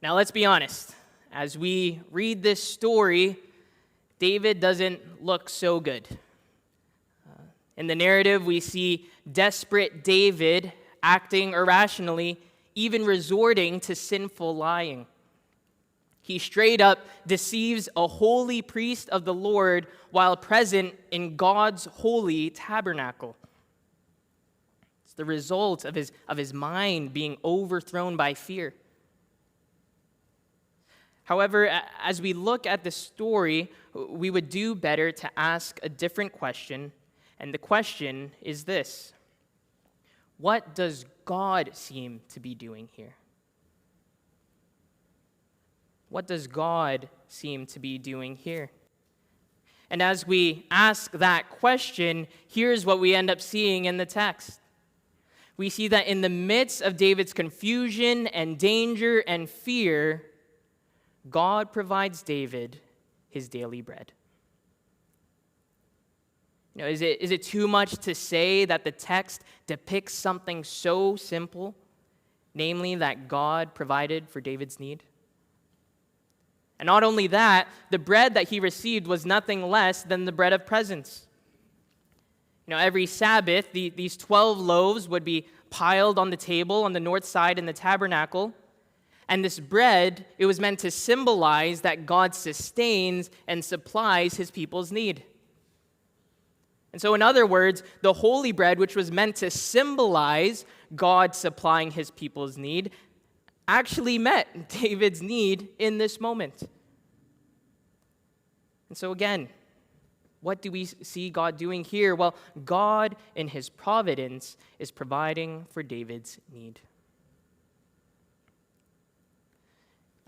Now, let's be honest. As we read this story, David doesn't look so good. In the narrative, we see desperate David acting irrationally, even resorting to sinful lying. He straight up deceives a holy priest of the Lord while present in God's holy tabernacle. It's the result of his mind being overthrown by fear. However, as we look at the story, we would do better to ask a different question, and the question is this: what does God seem to be doing here? What does God seem to be doing here? And as we ask that question, here's what we end up seeing in the text. We see that in the midst of David's confusion and danger and fear, God provides David his daily bread. Is it too much to say that the text depicts something so simple, namely that God provided for David's need? And not only that, the bread that he received was nothing less than the bread of presence. Every Sabbath, these 12 loaves would be piled on the table on the north side in the tabernacle. And this bread, it was meant to symbolize that God sustains and supplies his people's need. And so, in other words, the holy bread, which was meant to symbolize God supplying his people's need, actually met David's need in this moment. And so again, what do we see God doing here? Well, God, in his providence, is providing for David's need.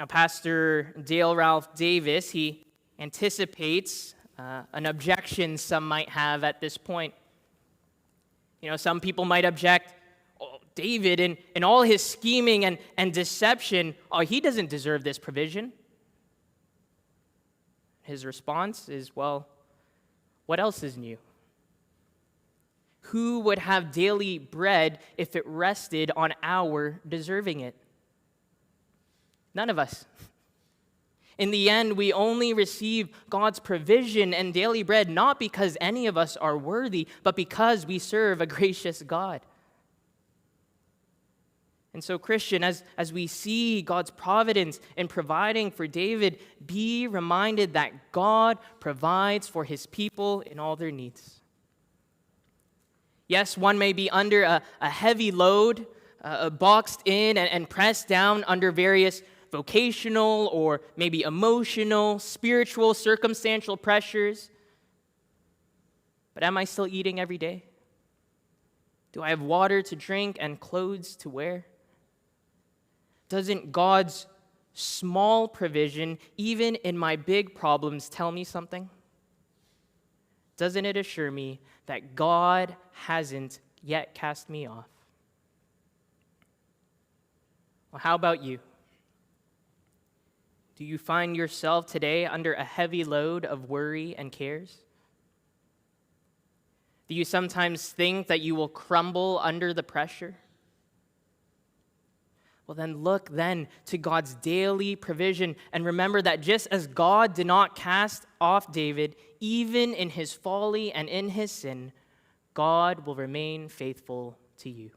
Now, Pastor Dale Ralph Davis, he anticipates an objection some might have at this point. Some people might object, David, in all his scheming and deception, he doesn't deserve this provision. His response is, well, what else is new? Who would have daily bread if it rested on our deserving it? None of us. In the end, we only receive God's provision and daily bread not because any of us are worthy, but because we serve a gracious God. And so, Christian, as we see God's providence in providing for David, be reminded that God provides for his people in all their needs. Yes, one may be under a heavy load, boxed in and pressed down under various vocational or maybe emotional, spiritual, circumstantial pressures. But am I still eating every day? Do I have water to drink and clothes to wear? Doesn't God's small provision, even in my big problems, tell me something? Doesn't it assure me that God hasn't yet cast me off? Well, how about you? Do you find yourself today under a heavy load of worry and cares? Do you sometimes think that you will crumble under the pressure? Well, then look then to God's daily provision and remember that just as God did not cast off David, even in his folly and in his sin, God will remain faithful to you.